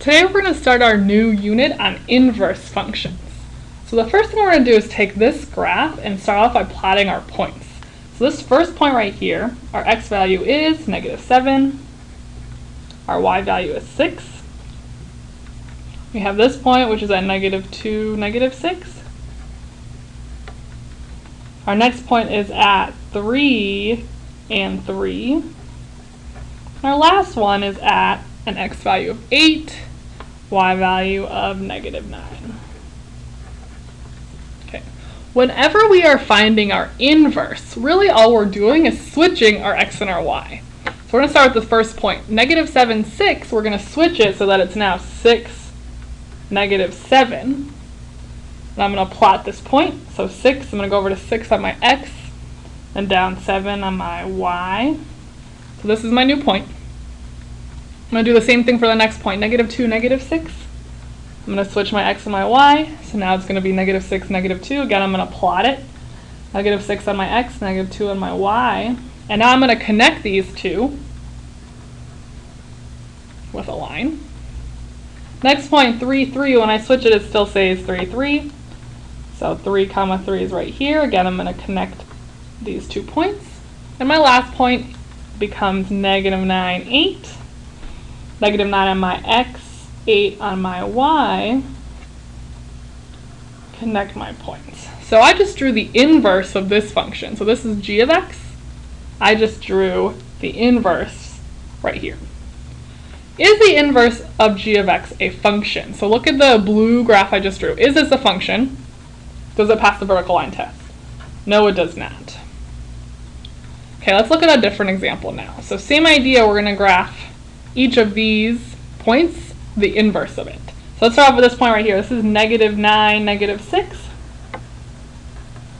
Today we're going to start our new unit on inverse functions. So the first thing we're going to do is take this graph and start off by plotting our points. So this first point right here, our x value is -7, our y value is 6. We have this point which is at -2, -6. Our next point is at 3 and 3. And our last one is at an x value of 8, y value of -9. Okay. Whenever we are finding our inverse, really all we're doing is switching our x and our y. So we're going to start with the first point. -7, 6, we're going to switch it so that it's now 6, -7. And I'm going to plot this point. So 6, I'm going to go over to 6 on my x and down 7 on my y. So this is my new point. I'm going to do the same thing for the next point, -2, -6. I'm going to switch my x and my y. So now it's going to be -6, -2. Again, I'm going to plot it. -6 on my x, -2 on my y. And now I'm going to connect these two with a line. Next point, 3, 3. When I switch it, it still says 3, 3. So 3, 3 is right here. Again, I'm going to connect these 2 points. And my last point becomes -9, 8. -9 on my x, 8 on my y. Connect my points. So I just drew the inverse of this function. So this is g of x. I just drew the inverse right here. Is the inverse of g of x a function? So look at the blue graph I just drew. Is this a function? Does it pass the vertical line test? No, it does not. Okay, let's look at a different example now. So same idea, we're going to graph each of these points, the inverse of it. So let's start off with this point right here. This is -9, -6.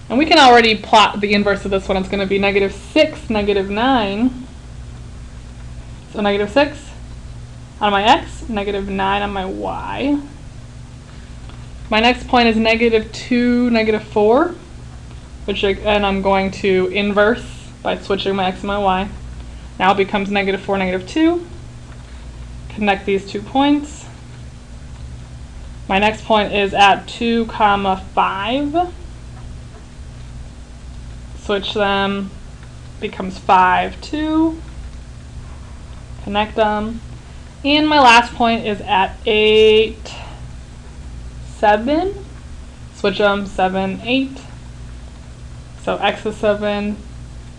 And we can already plot the inverse of this one. It's going to be -6, -9. So -6 on my x, -9 on my y. My next point is -2, -4, which again I'm going to inverse by switching my x and my y. Now it becomes -4, -2. Connect these 2 points. My next point is at 2, 5. Switch them, becomes 5, 2. Connect them. And my last point is at 8, 7. Switch them, 7, 8. So x is 7,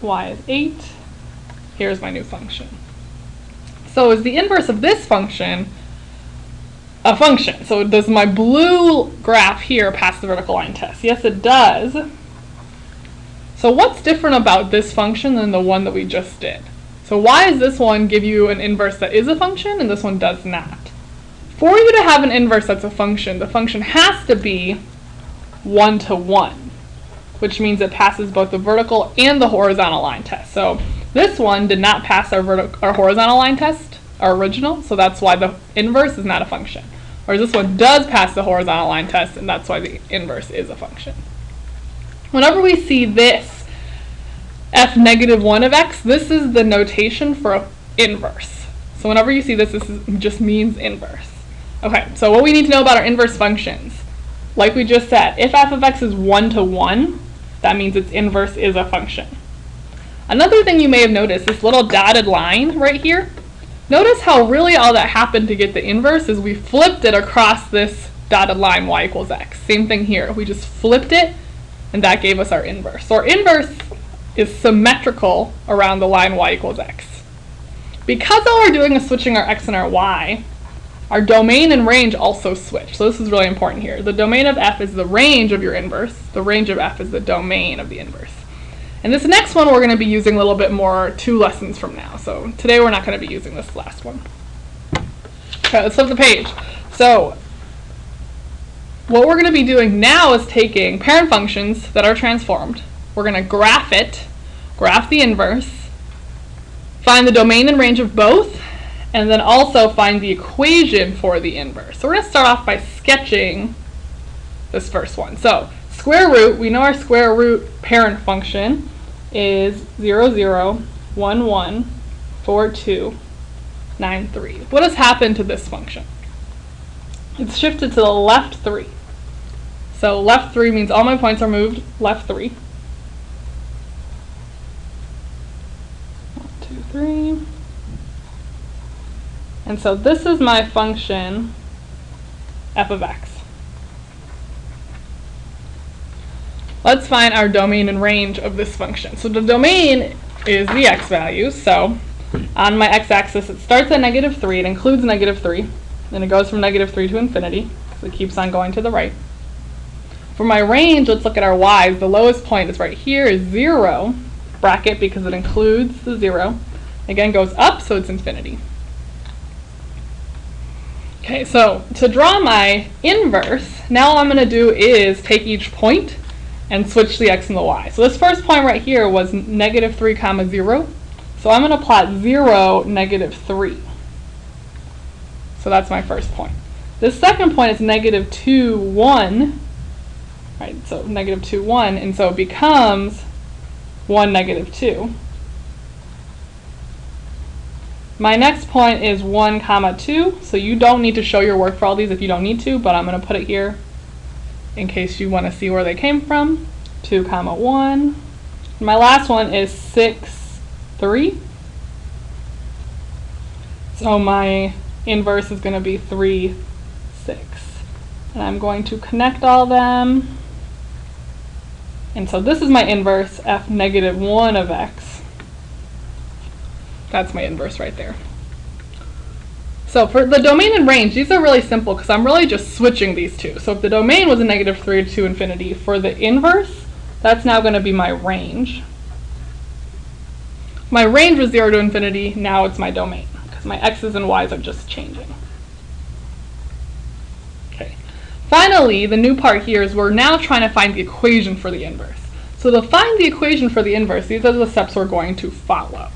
y is 8. Here's my new function. So is the inverse of this function a function? So does my blue graph here pass the vertical line test? Yes, it does. So what's different about this function than the one that we just did? So why does this one give you an inverse that is a function and this one does not? For you to have an inverse that's a function, the function has to be 1-to-1, which means it passes both the vertical and the horizontal line test. So this one did not pass our horizontal line test, our original, so that's why the inverse is not a function. Whereas this one does pass the horizontal line test, and that's why the inverse is a function. Whenever we see this, f -1 of x, this is the notation for an inverse. So whenever you see this, this just means inverse. Okay, so what we need to know about our inverse functions. Like we just said, if f of x is 1-to-1, that means its inverse is a function. Another thing you may have noticed, this little dotted line right here, notice how really all that happened to get the inverse is we flipped it across this dotted line, y equals x. Same thing here, we just flipped it and that gave us our inverse. So our inverse is symmetrical around the line y equals x. Because all we're doing is switching our x and our y, our domain and range also switch. So this is really important here. The domain of f is the range of your inverse. The range of f is the domain of the inverse. And this next one we're going to be using a little bit more 2 lessons from now. So today we're not going to be using this last one. Okay, let's flip the page. So what we're going to be doing now is taking parent functions that are transformed. We're going to graph it, graph the inverse, find the domain and range of both, and then also find the equation for the inverse. So we're going to start off by sketching this first one. So square root, we know our square root parent function is 0, 0, 1, 1, 4, 2, 9, 3. What has happened to this function? It's shifted to the left 3. So left 3 means all my points are moved left 3. 1, 2, 3. And so this is my function f of x. Let's find our domain and range of this function. So the domain is the x values. So on my x-axis, it starts at -3. It includes -3. Then it goes from -3 to infinity. So it keeps on going to the right. For my range, let's look at our y's. The lowest point is right here, is 0, bracket, because it includes the 0. Again, goes up, so it's infinity. Okay, so to draw my inverse, now all I'm going to do is take each point and switch the x and the y. So this first point right here was -3, 0. So I'm going to plot 0, -3. So that's my first point. This second point is -2, 1. Right, so -2, 1, and so it becomes 1, -2. My next point is 1, 2. So you don't need to show your work for all these if you don't need to, but I'm going to put it here in case you want to see where they came from. 2, 1. My last one is 6, 3. So my inverse is going to be 3, 6. And I'm going to connect all of them. And so this is my inverse, f -1 of x. That's my inverse right there. So for the domain and range, these are really simple because I'm really just switching these two. So if the domain was a -3 to infinity, for the inverse, that's now going to be my range. My range was 0 to infinity, now it's my domain because my x's and y's are just changing. Okay. Finally, the new part here is we're now trying to find the equation for the inverse. So to find the equation for the inverse, these are the steps we're going to follow.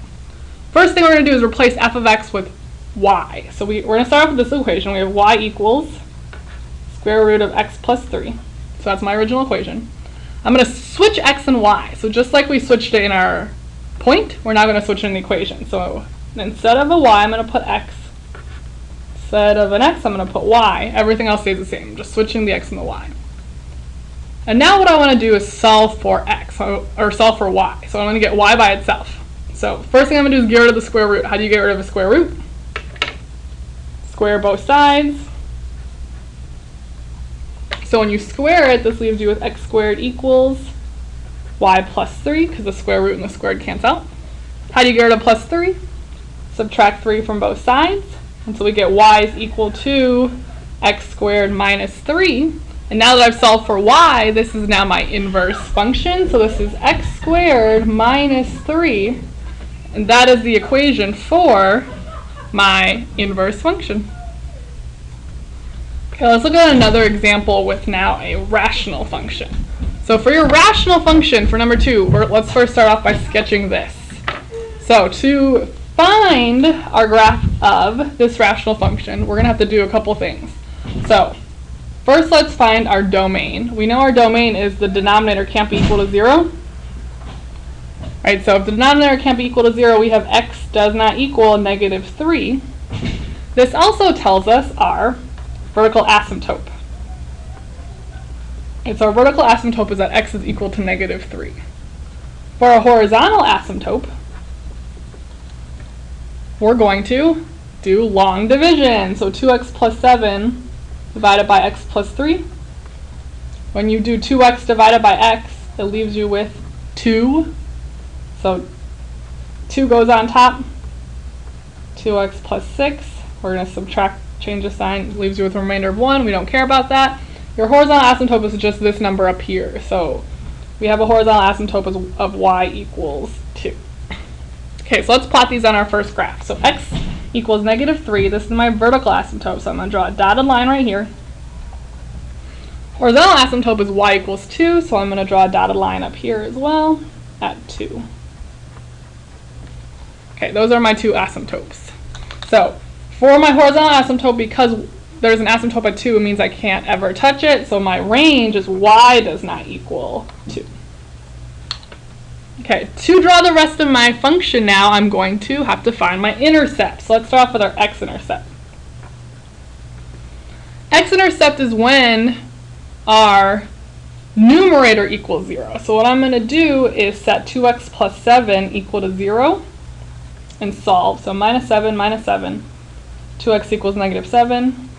First thing we're going to do is replace f of x with y. So we're going to start off with this equation. We have y equals square root of x plus 3. So that's my original equation. I'm going to switch x and y. So just like we switched it in our point, we're now going to switch it in the equation. So instead of a y, I'm going to put x. Instead of an x, I'm going to put y. Everything else stays the same. I'm just switching the x and the y. And now what I want to do is solve for x, or solve for y. So I'm going to get y by itself. So first thing I'm going to do is get rid of the square root. How do you get rid of a square root? Square both sides. So when you square it, this leaves you with x squared equals y plus 3, because the square root and the squared cancel out. How do you get rid of plus 3? Subtract 3 from both sides. And so we get y is equal to x squared minus 3. And now that I've solved for y, this is now my inverse function. So this is x squared minus 3. And that is the equation for my inverse function. Okay, let's look at another example with now a rational function. So for your rational function, for number 2, let's first start off by sketching this. So to find our graph of this rational function, we're going to have to do a couple things. So first, let's find our domain. We know our domain is the denominator can't be equal to 0. Right, so if the denominator can't be equal to 0, we have x does not equal -3. This also tells us our vertical asymptote. And so our vertical asymptote is that x is equal to -3. For a horizontal asymptote, we're going to do long division. So 2x plus 7 divided by x plus 3. When you do 2x divided by x, it leaves you with 2. So 2 goes on top. 2x plus 6. We're going to subtract, change the sign, leaves you with a remainder of 1. We don't care about that. Your horizontal asymptote is just this number up here. So we have a horizontal asymptote of y equals 2. Okay, so let's plot these on our first graph. So x equals -3. This is my vertical asymptote, so I'm going to draw a dotted line right here. Horizontal asymptote is y equals 2, so I'm going to draw a dotted line up here as well at 2. Okay, those are my two asymptotes. So for my horizontal asymptote, because there's an asymptote at 2, it means I can't ever touch it, so my range is y does not equal 2. Okay, to draw the rest of my function now, I'm going to have to find my intercept. So let's start off with our x-intercept. x-intercept is when our numerator equals 0. So what I'm going to do is set 2x plus 7 equal to 0 and solve. So minus 7, 2x equals negative 7.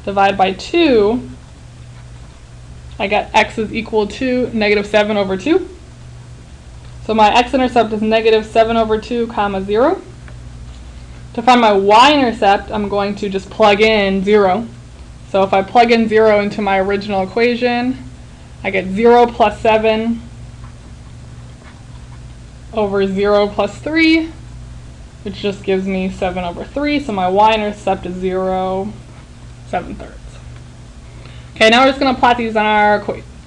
Divide by 2. I got x is equal to negative 7 over 2. So my x-intercept is negative 7 over 2 comma 0. To find my y-intercept, I'm going to just plug in 0. So if I plug in 0 into my original equation, I get 0 plus 7 over 0 plus 3, which just gives me 7 over 3. So my y-intercept is 0, 7/3. Okay, now we're just going to plot these on our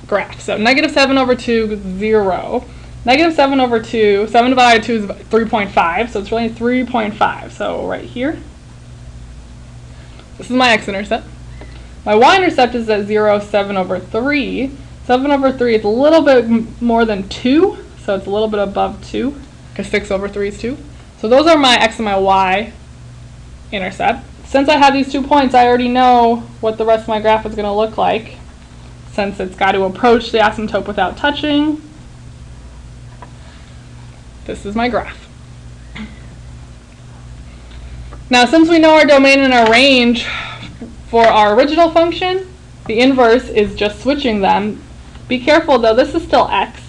graph. So negative 7 over 2 is 0. Negative 7 over 2, 7 divided by 2 is 3.5, so it's really 3.5. So right here, this is my x-intercept. My y-intercept is at 0, 7 over 3. 7 over 3 is a little bit more than 2, so it's a little bit above 2, because 6 over 3 is 2. So those are my x and my y-intercept. Since I have these 2 points, I already know what the rest of my graph is going to look like, since it's got to approach the asymptote without touching. This is my graph. Now, since we know our domain and our range for our original function, the inverse is just switching them. Be careful though, this is still x,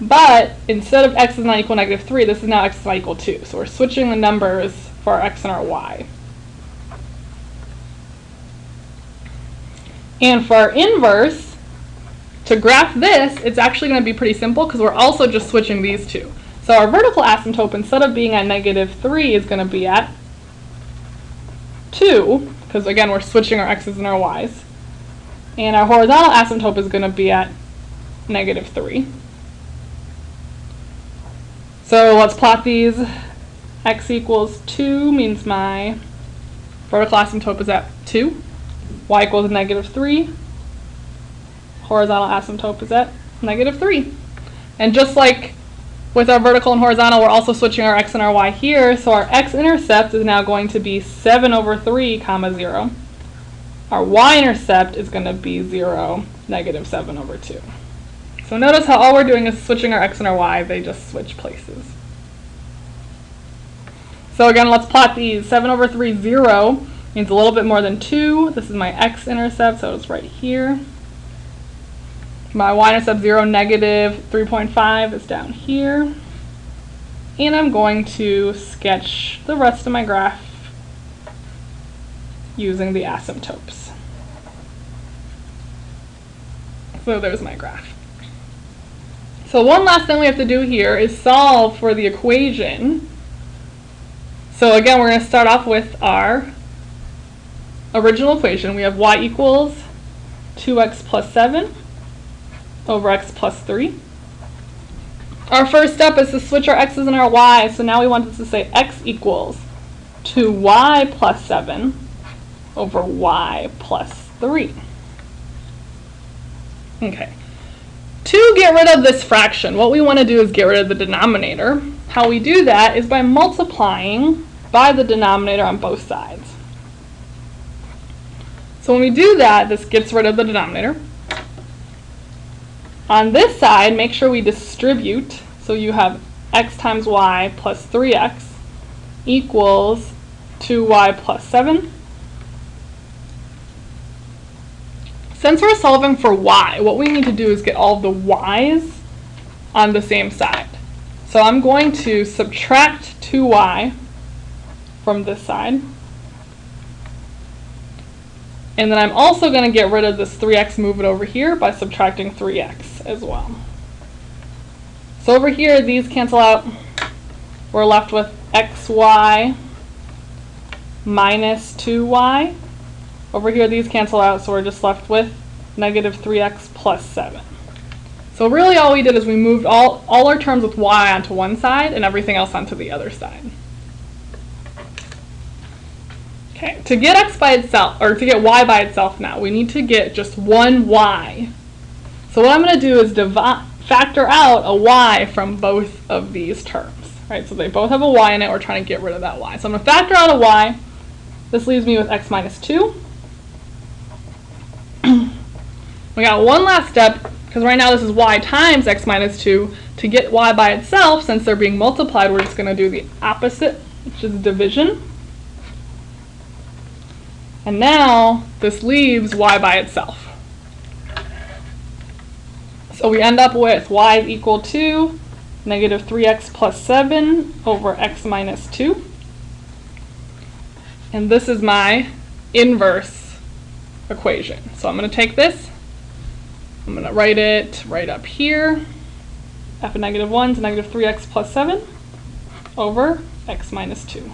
but instead of x is not equal to negative 3, this is now x is not equal to 2. So we're switching the numbers for our x and our y. And for our inverse, to graph this, it's actually going to be pretty simple because we're also just switching these two. So our vertical asymptote, instead of being at negative 3, is going to be at 2, because again, we're switching our x's and our y's. And our horizontal asymptote is going to be at negative 3. So let's plot these. X equals 2 means my vertical asymptote is at 2. Y equals negative 3. Horizontal asymptote is at negative 3. And just like with our vertical and horizontal, we're also switching our x and our y here. So our x-intercept is now going to be 7 over 3 comma 0. Our y-intercept is going to be 0, negative 7 over 2. So notice how all we're doing is switching our x and our y. They just switch places. So again, let's plot these. 7 over 3, 0 means a little bit more than 2. This is my x-intercept, so it's right here. My y-intercept 0, negative 3.5 is down here. And I'm going to sketch the rest of my graph using the asymptotes. So there's my graph. So one last thing we have to do here is solve for the equation. So again, we're going to start off with our original equation. We have y equals 2x plus 7 over x plus 3. Our first step is to switch our x's and our y's. So now we want this to say x equals 2y plus 7 over y plus 3. Okay. To get rid of this fraction, what we want to do is get rid of the denominator. How we do that is by multiplying by the denominator on both sides. So when we do that, this gets rid of the denominator. On this side, make sure we distribute. So you have x times y plus 3x equals 2y plus 7. Since we're solving for y, what we need to do is get all of the y's on the same side. So I'm going to subtract 2y from this side. And then I'm also going to get rid of this 3x, move it over here by subtracting 3x as well. So over here, these cancel out. We're left with xy minus 2y. Over here, these cancel out, so we're just left with negative 3x plus 7. So really all we did is we moved all our terms with y onto one side and everything else onto the other side. Okay, to get x by itself, or to get y by itself now, we need to get just one y. So what I'm going to do is factor out a y from both of these terms. Right, so they both have a y in it, we're trying to get rid of that y. So I'm going to factor out a y. This leaves me with x minus 2. We got one last step, because right now this is y times x minus 2. To get y by itself, since they're being multiplied, we're just going to do the opposite, which is division. And now this leaves y by itself. So we end up with y is equal to negative 3x plus 7 over x minus 2. And this is my inverse equation. So I'm going to take this, I'm going to write it right up here. F of negative 1 is negative 3x plus 7 over x minus 2.